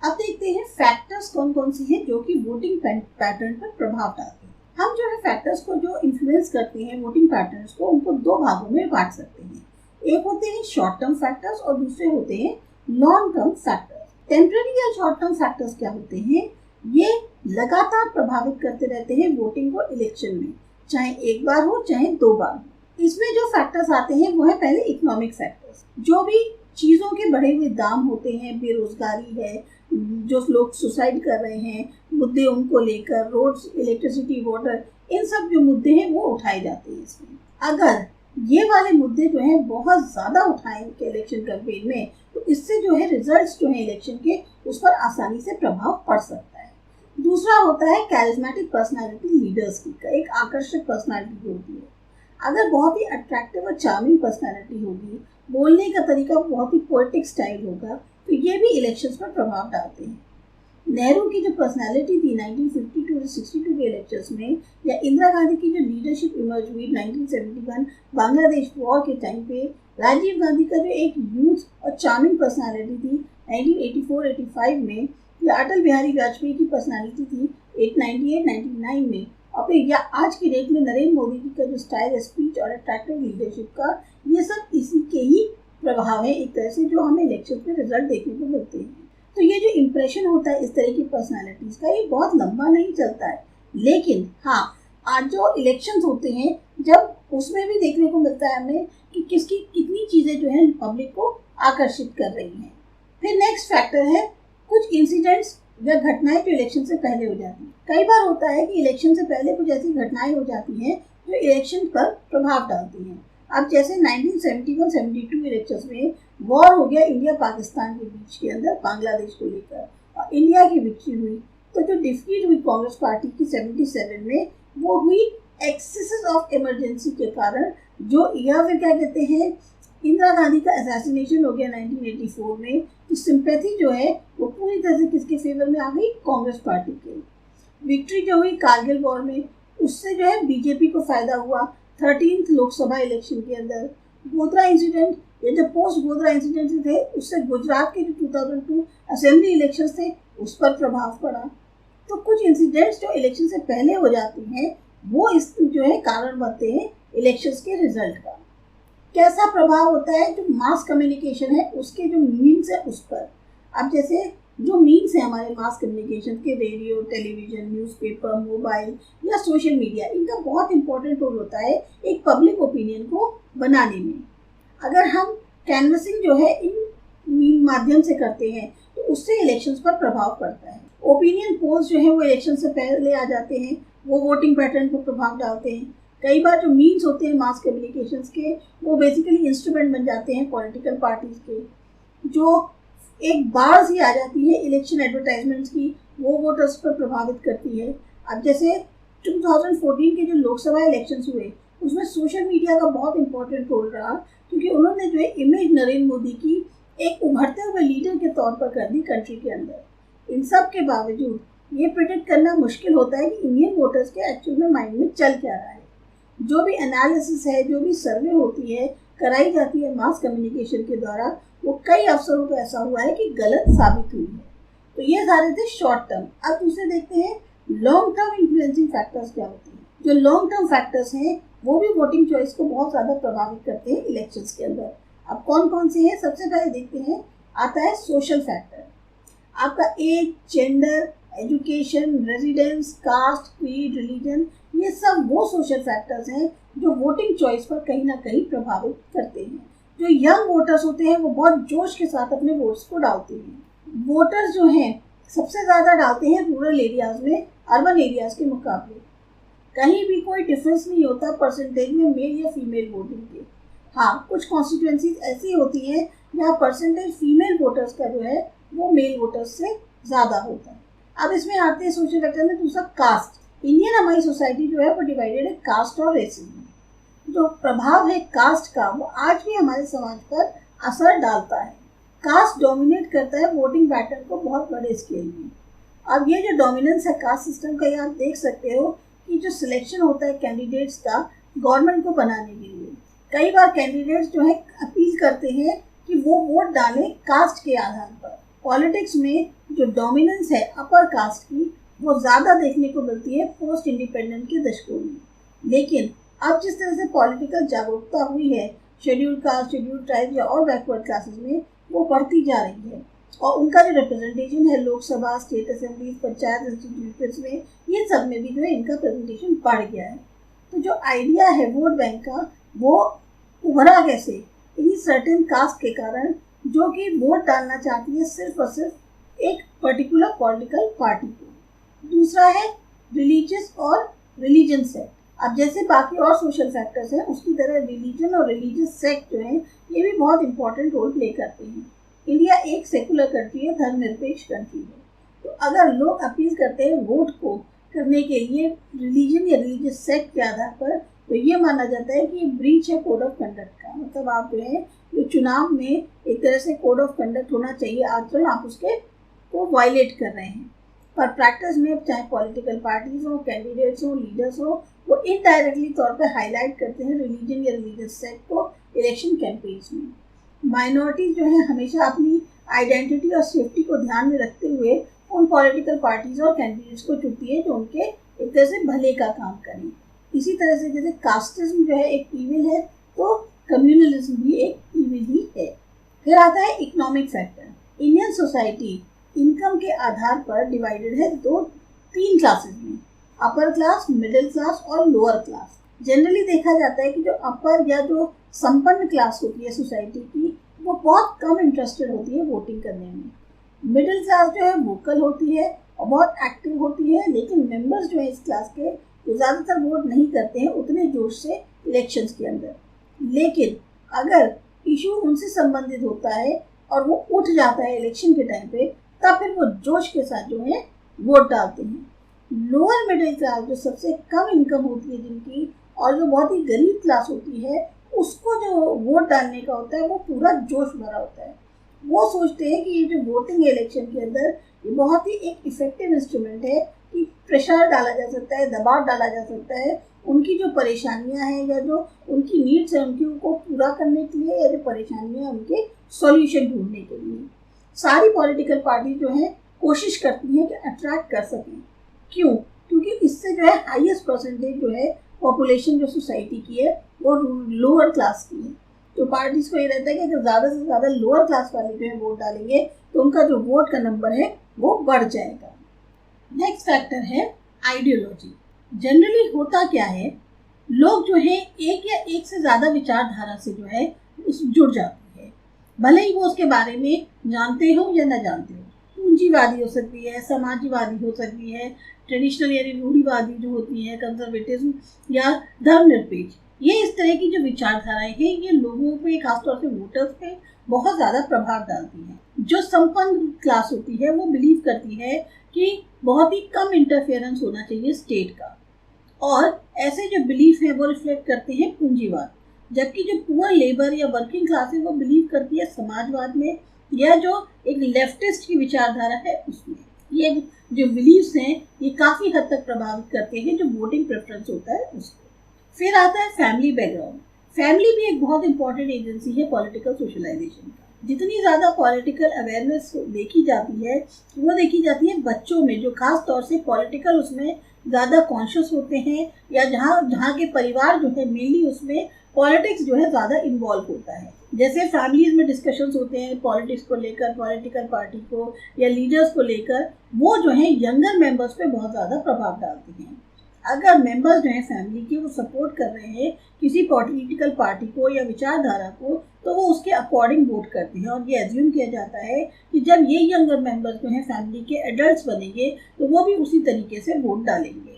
अब देखते हैं फैक्टर्स कौन कौन से हैं जो कि वोटिंग पैटर्न पर प्रभाव डालते हैं। हम जो है फैक्टर्स को जो इन्फ्लुएंस करते हैं वोटिंग पैटर्न्स को, उनको दो भागों में बांट सकते हैं। एक होते हैं शॉर्ट टर्म फैक्टर्स और दूसरे होते हैं लॉन्ग टर्म फैक्टर्स। टेम्पररी या शॉर्ट टर्म फैक्टर्स क्या होते हैं? ये लगातार प्रभावित करते रहते हैं वोटिंग को इलेक्शन में, चाहे एक बार हो चाहे दो बार हो। इसमें जो फैक्टर्स आते हैं वो है पहले इकोनॉमिक फैक्टर्स। जो भी चीज़ों के बढ़े हुए दाम होते हैं, बेरोजगारी है, जो लोग सुसाइड कर रहे हैं, मुद्दे उनको लेकर, रोड्स, इलेक्ट्रिसिटी, वाटर, इन सब जो मुद्दे हैं वो उठाए जाते हैं इसमें। अगर ये वाले मुद्दे जो हैं बहुत ज़्यादा उठाएंगे इलेक्शन कैंपेन में, तो इससे जो है रिजल्ट्स जो है इलेक्शन के, उस पर आसानी से प्रभाव पड़ सकता है। दूसरा होता है कैरिज्मेटिक पर्सनालिटी लीडर्स की, एक आकर्षक पर्सनालिटी होती है। अगर बहुत ही अट्रैक्टिव और चार्मिंग पर्सनालिटी होगी, बोलने का तरीका बहुत ही पोएटिक स्टाइल होगा, तो ये भी इलेक्शंस पर प्रभाव डालते हैं। नेहरू की जो पर्सनालिटी थी 1952 से 62 के इलेक्शंस में, या इंदिरा गांधी की जो लीडरशिप इमर्ज हुई 1971 बांग्लादेश वॉर के टाइम पे, राजीव गांधी का जो एक यूथ और चार्मिंग पर्सनालिटी थी 1984-85 में, या अटल बिहारी वाजपेयी की पर्सनालिटी थी 1998-99 में, और फिर या आज की डेट में नरेंद्र मोदी जी का जो स्टाइल है स्पीच और अट्रैक्टिव लीडरशिप का, ये सब इसी के ही प्रभाव है एक तरह से, जो हमें इलेक्शन में रिजल्ट देखने को मिलते हैं। तो ये जो इम्प्रेशन होता है इस तरह की पर्सनालिटीज का, ये बहुत लंबा नहीं चलता है, लेकिन हाँ, आज जो इलेक्शंस होते हैं जब उसमें भी देखने को मिलता है हमें कि किसकी कितनी चीज़ें जो है पब्लिक को आकर्षित कर रही हैं। फिर नेक्स्ट फैक्टर है कुछ इंसिडेंट्स या घटनाएं जो इलेक्शन से पहले हो जाती हैं। कई बार होता है कि इलेक्शन से पहले कुछ ऐसी घटनाएं हो जाती हैं जो इलेक्शन पर प्रभाव डालती हैं। अब जैसे 1971-72 इलेक्शंस में वॉर हो गया इंडिया पाकिस्तान के बीच के अंदर बांग्लादेश को लेकर, और इंडिया की विक्ट्री हुई, तो जो डिफीट हुई कांग्रेस पार्टी की 77 में, वो हुई एक्सेसेस ऑफ इमरजेंसी के कारण, जो या फिर क्या कहते हैं, इंदिरा गांधी का असैसिनेशन हो गया 1984 में। तो सिंपैथी जो है वो पूरी तरह से किसके फेवर में आ गई? कांग्रेस पार्टी के। विक्ट्री जो हुई कारगिल वॉर में, उससे जो है बीजेपी को फायदा हुआ 13th लोकसभा इलेक्शन के अंदर। गोधरा इंसिडेंट या जो पोस्ट गोधरा इंसिडेंट थे, उससे गुजरात के जो 2002 असेंबली इलेक्शंस थे उस पर प्रभाव पड़ा। तो कुछ इंसिडेंट्स जो इलेक्शन से पहले हो जाती हैं वो इस जो है कारण बनते हैं इलेक्शंस के रिजल्ट का। कैसा प्रभाव होता है? जो मास कम्युनिकेशन है उसके जो मीन्स है उस पर। अब जैसे जो मीन्स है हमारे मास कम्युनिकेशन के, रेडियो, टेलीविजन, न्यूज़पेपर, मोबाइल या सोशल मीडिया, इनका बहुत इंपॉर्टेंट रोल होता है एक पब्लिक ओपिनियन को बनाने में। अगर हम कैनवसिंग जो है इन माध्यम से करते हैं तो उससे इलेक्शंस पर प्रभाव पड़ता है। ओपिनियन पोल्स जो है वो इलेक्शन से पहले आ जाते हैं, वो वोटिंग पैटर्न पर प्रभाव डालते हैं। कई बार जो मीन्स होते हैं मास कम्युनिकेशंस के, वो बेसिकली इंस्ट्रूमेंट बन जाते हैं पॉलिटिकल पार्टीज के। जो एक बाढ़ सी आ जाती है इलेक्शन एडवर्टाइजमेंट्स की, वो वोटर्स पर प्रभावित करती है। अब जैसे 2014 के जो लोकसभा इलेक्शंस हुए, उसमें सोशल मीडिया का बहुत इंपॉर्टेंट रोल रहा, क्योंकि उन्होंने जो है इमेज नरेंद्र मोदी की एक उभरते हुए लीडर के तौर पर कर दी कंट्री के अंदर। इन सब के बावजूद ये प्रिडिक्ट करना मुश्किल होता है कि इंडियन वोटर्स के एक्चुअल में माइंड में चल क्या रहा है। जो भी एनालिसिस है, जो भी सर्वे होती है, कराई जाती है मास कम्युनिकेशन के द्वारा, वो कई अवसरों पर ऐसा हुआ है कि गलत साबित हुई है। तो ये सारे थे शॉर्ट टर्म। अब दूसरे देखते हैं लॉन्ग टर्म इन्फ्लुएंसिंग फैक्टर्स क्या होते हैं। जो लॉन्ग टर्म फैक्टर्स हैं वो भी वोटिंग चॉइस को बहुत ज़्यादा प्रभावित करते हैं इलेक्शंस के अंदर। अब कौन कौन से हैं? सबसे पहले देखते हैं, आता है सोशल फैक्टर। आपका age, gender, education, residence, caste, creed, religion, ये सब वो सोशल फैक्टर्स हैं जो वोटिंग चॉइस पर कहीं ना कहीं प्रभावित करते हैं। जो यंग वोटर्स होते हैं वो बहुत जोश के साथ अपने वोट्स को डालते हैं। वोटर्स जो हैं सबसे ज़्यादा डालते हैं रूरल एरियाज़ में, अर्बन एरियाज़ के मुकाबले। कहीं भी कोई डिफरेंस नहीं होता परसेंटेज में मेल या फीमेल वोटिंग के। हाँ, कुछ कॉन्स्टिट्यूएंसीज ऐसी होती हैं जहाँ परसेंटेज फीमेल वोटर्स का जो है वो मेल वोटर्स से ज़्यादा होता है। अब इसमें आते हैं सोशल फैक्टर में दूसरा, कास्ट। इंडियन हमारी सोसाइटी जो है वो डिवाइडेड है कास्ट और रेस में। जो प्रभाव है कास्ट का वो आज भी हमारे समाज पर असर डालता है। कास्ट डोमिनेट करता है वोटिंग पैटर्न को बहुत बड़े स्केल में। अब ये जो डोमिनेंस है कास्ट सिस्टम का, ये आप देख सकते हो कि जो सिलेक्शन होता है कैंडिडेट्स का गवर्नमेंट को बनाने के लिए, कई बार कैंडिडेट्स जो है अपील करते हैं कि वो वोट डालें कास्ट के आधार पर। पॉलिटिक्स में जो डोमिनेंस है अपर कास्ट की वो ज़्यादा देखने को मिलती है पोस्ट इंडिपेंडेंट के दशकों में। लेकिन अब जिस तरह से पॉलिटिकल जागरूकता हुई है शेड्यूल कास्ट, शेड्यूल ट्राइब या और बैकवर्ड क्लासेस में, वो बढ़ती जा रही है और उनका जो रिप्रेजेंटेशन है Lok Sabha, state assemblies, panchayat institutions में, ये सब में भी जो है इनका प्रेजेंटेशन बढ़ गया है। तो जो आइडिया है वोट बैंक का वो उभरा कैसे? इन्हीं सर्टेन कास्ट के कारण जो कि वोट डालना चाहती है सिर्फ और सिर्फ एक पर्टिकुलर पॉलिटिकल पार्टी को। दूसरा है रिलीजियस और रिलीजन सेक्ट। अब जैसे बाकी और सोशल फैक्टर्स हैं उसकी तरह रिलीजन और रिलीजियस सेक्ट जो है ये भी बहुत इंपॉर्टेंट रोल प्ले करते हैं। इंडिया एक सेकुलर कंट्री है, धर्मनिरपेक्ष कंट्री है। तो अगर लोग अपील करते हैं वोट को करने के लिए रिलीजन या रिलीजियस सेक्ट के आधार पर, तो ये माना जाता है कि ब्रीच है कोड ऑफ कंडक्ट का। मतलब आप जो है जो चुनाव में एक तरह से कोड ऑफ कंडक्ट होना चाहिए आचरण, आप उसके को वायलेट कर रहे हैं। पर प्रैक्टिस में चाहे पॉलिटिकल पार्टीज हो, कैंडिडेट्स हो, लीडर्स हो, वो इनडायरेक्टली तौर पे हाईलाइट करते हैं रिलीजन या रिलीजियस सेक्ट को इलेक्शन कैंपेन्स में। माइनॉरिटीज जो है हमेशा अपनी आइडेंटिटी और सेफ्टी को ध्यान में रखते हुए उन पॉलिटिकल पार्टीज और कैंडिडेट्स को चुनती है जो उनके एक तरह से भले का काम करें। इसी तरह से जैसे कास्टिज्म जो है एक ईविल है, तो कम्युनलिज्म भी एक ईविल ही है। फिर आता है economic factor. Indian society income के आधार पर डिवाइडेड है तीन क्लासेस में, अपर क्लास, मिडिल क्लास और लोअर क्लास। जनरली देखा जाता है कि जो अपर या जो संपन्न क्लास होती है सोसाइटी की वो बहुत कम इंटरेस्टेड होती है वोटिंग करने में। मिडिल क्लास जो है वोकल होती है और बहुत एक्टिव होती है, लेकिन मेंबर्स जो है इस क्लास के वो ज़्यादातर वोट नहीं करते हैं उतने जोश से इलेक्शंस के अंदर। लेकिन अगर इशू उनसे संबंधित होता है और वो उठ जाता है इलेक्शन के टाइम पे, तब फिर वो जोश के साथ जो है वोट डालते हैं। लोअर मिडिल क्लास जो सबसे कम इनकम होती है जिनकी और जो बहुत ही गरीब क्लास होती है, उसको जो वोट डालने का होता है वो पूरा जोश भरा होता है। वो सोचते हैं कि ये जो वोटिंग है इलेक्शन के अंदर ये बहुत ही एक इफेक्टिव इंस्ट्रूमेंट है कि प्रेशर डाला जा सकता है, दबाव डाला जा सकता है उनकी जो परेशानियां हैं या जो उनकी नीड्स हैं उनकी उनको पूरा करने के लिए, या जो परेशानियां हैं उनके सॉल्यूशन ढूंढने के लिए। सारी पॉलिटिकल पार्टी जो है कोशिश करती हैं कि अट्रैक्ट कर सकें। क्यों? क्योंकि इससे जो है हाईएस्ट परसेंटेज जो है पॉपुलेशन जो सोसाइटी की है वो लोअर क्लास की है। तो पार्टीज को ये रहता है कि अगर ज़्यादा से ज़्यादा लोअर क्लास वाले जो है वोट डालेंगे तो उनका जो वोट का नंबर है वो बढ़ जाएगा। नेक्स्ट फैक्टर है आइडियोलॉजी। जनरली होता क्या है, लोग जो है एक या एक से ज़्यादा विचारधारा से जो है जुड़ जाते हैं, भले ही वो उसके बारे में जानते हो या न जानते हो। पूंजीवादी हो सकती है, समाजवादी हो सकती है, ट्रेडिशनल यानी रूढ़िवादी जो होती है, कंजर्वेटिज्म या धर्मनिरपेक्ष। ये इस तरह की जो विचारधाराएं हैं ये लोगों पे, खासतौर से वोटर्स पे बहुत ज़्यादा प्रभाव डालती हैं। जो संपन्न क्लास होती है वो बिलीव करती है कि बहुत ही कम इंटरफेरेंस होना चाहिए स्टेट का, और ऐसे जो बिलीफ है वो रिफ्लेक्ट करते हैं पूंजीवाद। जबकि जो पुअर लेबर या वर्किंग क्लास है वो बिलीव करती है समाजवाद में या जो एक लेफ्टिस्ट की विचारधारा है उसमें। ये जो बिलीव्स हैं ये काफ़ी हद तक प्रभावित करते हैं जो वोटिंग प्रेफरेंस होता है उसको। फिर आता है फैमिली बैकग्राउंड। फैमिली भी एक बहुत इंपॉर्टेंट एजेंसी है पॉलिटिकल सोशलाइजेशन का। जितनी ज़्यादा पॉलिटिकल अवेयरनेस देखी जाती है वो देखी जाती है बच्चों में, जो खास तौर से पॉलिटिकल उसमें ज़्यादा कॉन्शियस होते हैं, या जहाँ के परिवार जो है मेनली उसमें पॉलिटिक्स जो है ज़्यादा इन्वॉल्व होता है। जैसे फैमिलीज में डिस्कशंस होते हैं पॉलिटिक्स को लेकर, पॉलिटिकल पार्टी को या लीडर्स को लेकर, वो जो है यंगर मेंबर्स पे बहुत ज़्यादा प्रभाव डालते हैं। अगर मेंबर्स जो हैं फैमिली के वो सपोर्ट कर रहे हैं किसी पॉलिटिकल पार्टी को या विचारधारा को, तो वो उसके अकॉर्डिंग वोट करते हैं, और ये एज्यूम किया जाता है कि जब ये यंगर मेंबर्स जो हैं फैमिली के एडल्ट्स बनेंगे तो वो भी उसी तरीके से वोट डालेंगे।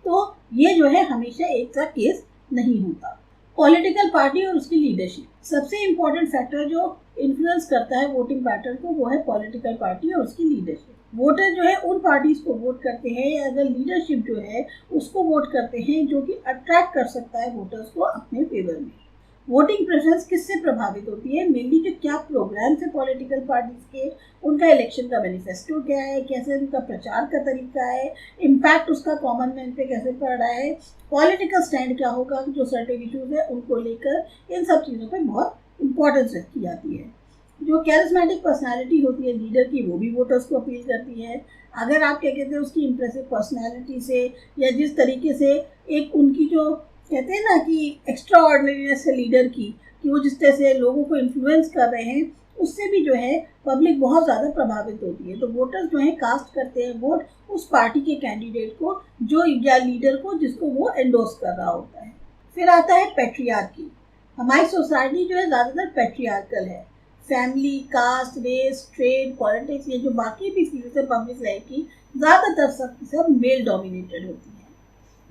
तो ये जो है हमेशा एक का केस नहीं होता। पॉलिटिकल पार्टी और उसकी लीडरशिप, सबसे इम्पोर्टेंट फैक्टर जो इन्फ्लुएंस करता है वोटिंग पैटर्न को वो है पॉलिटिकल पार्टी और उसकी लीडरशिप। वोटर जो है उन पार्टीज को वोट करते हैं या अगर लीडरशिप जो है उसको वोट करते हैं जो कि अट्रैक्ट कर सकता है वोटर्स को अपने फेवर में। वोटिंग प्रेफरेंस किससे प्रभावित होती है? मेनली जो क्या प्रोग्राम्स है पॉलिटिकल पार्टीज के, उनका इलेक्शन का मैनिफेस्टो क्या है, कैसे उनका प्रचार का तरीका है, इम्पैक्ट उसका कॉमन मैन पे कैसे पड़ रहा है, पॉलिटिकल स्टैंड क्या होगा जो सर्टेन इशूज है उनको लेकर, इन सब चीज़ों पे बहुत इंपॉर्टेंस रखी जाती है। जो कैरिस्मेटिक पर्सनालिटी होती है लीडर की, वो भी वोटर्स को अपील करती है। अगर आप क्या कहते हैं उसकी इम्प्रेसिव पर्सनालिटी से या जिस तरीके से एक उनकी जो कहते हैं ना कि एक्स्ट्रा ऑर्डिनरीनेस है लीडर की, कि वो जिस तरह से लोगों को इन्फ्लुएंस कर रहे हैं, उससे भी जो है पब्लिक बहुत ज़्यादा प्रभावित होती है। तो वोटर्स जो है कास्ट करते हैं वोट उस पार्टी के कैंडिडेट को जो या लीडर को जिसको वो एंडोर्स कर रहा होता है। फिर आता है पैट्रियार्की। हमारी सोसाइटी जो है ज़्यादातर पैट्रियार्कल है। Family, caste, race, trade, politics, ये जो बाकी भी फील्ड्स है पब्लिक लाइफ की, ज़्यादातर सब मेल डोमिनेटेड होती है।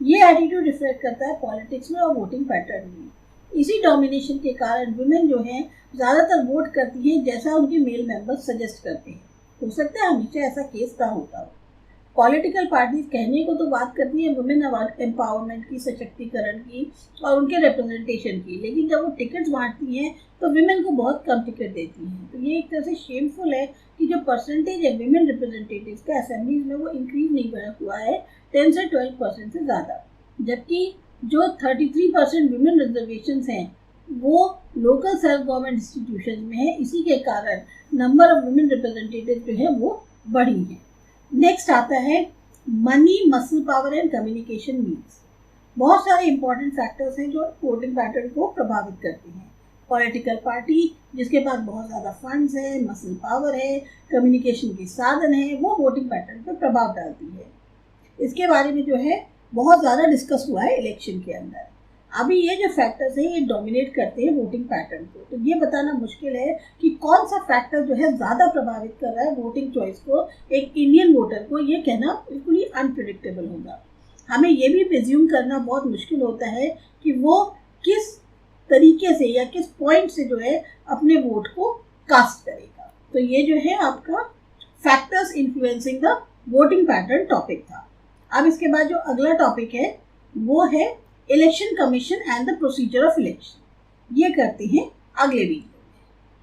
ये एटीट्यूड रिफ्लेक्ट करता है पॉलिटिक्स में और वोटिंग पैटर्न में। इसी डोमिनेशन के कारण वुमेन जो हैं ज़्यादातर वोट करती हैं जैसा उनके मेल मेंबर्स सजेस्ट करते हैं। हो सकता है हमेशा ऐसा केस ना होता हो। पॉलिटिकल पार्टीज कहने को तो बात करती है वुमेन एम्पावरमेंट की, सशक्तिकरण की और उनके रिप्रेजेंटेशन की, लेकिन जब वो टिकट्स बांटती हैं तो विमेन को बहुत कम टिकट देती हैं। तो ये एक तरह से शेमफुल है कि जो परसेंटेज है विमेन रिप्रेजेंटेटिव्स का असेंबलीज में वो इंक्रीज नहीं हुआ है 10 से 12% से ज़्यादा, जबकि जो 33% विमेन रिजर्वेशंस हैं वो लोकल सेल्फ गवर्नमेंट इंस्टीट्यूशन में है। इसी के कारण नंबर ऑफ वुमेन रिप्रेजेंटेटिव जो है वो बढ़ी है। नेक्स्ट आता है money, muscle power and communication means. बहुत सारे इंपॉर्टेंट फैक्टर्स हैं जो वोटिंग पैटर्न को प्रभावित करते हैं। पॉलिटिकल पार्टी जिसके पास बहुत ज़्यादा फंड्स है, मसल पावर है, कम्युनिकेशन के साधन है, वो वोटिंग पैटर्न पर प्रभाव डालती है। इसके बारे में जो है बहुत ज़्यादा डिस्कस हुआ है इलेक्शन के अंदर। अभी ये जो फैक्टर्स हैं ये डोमिनेट करते हैं वोटिंग पैटर्न को। तो ये बताना मुश्किल है कि कौन सा फैक्टर जो है ज़्यादा प्रभावित कर रहा है वोटिंग चॉइस को, एक इंडियन वोटर को। ये कहना बिल्कुल ही अनप्रेडिक्टेबल होगा। हमें ये भी प्रिज्यूम करना बहुत मुश्किल होता है कि वो किस तरीके से या किस पॉइंट से जो है अपने वोट को कास्ट करेगा। तो ये जो है आपका factors influencing the voting pattern topic था। अब इसके बाद जो अगला टॉपिक है वो है election commission and the procedure of election. ये करते हैं अगले वीडियो।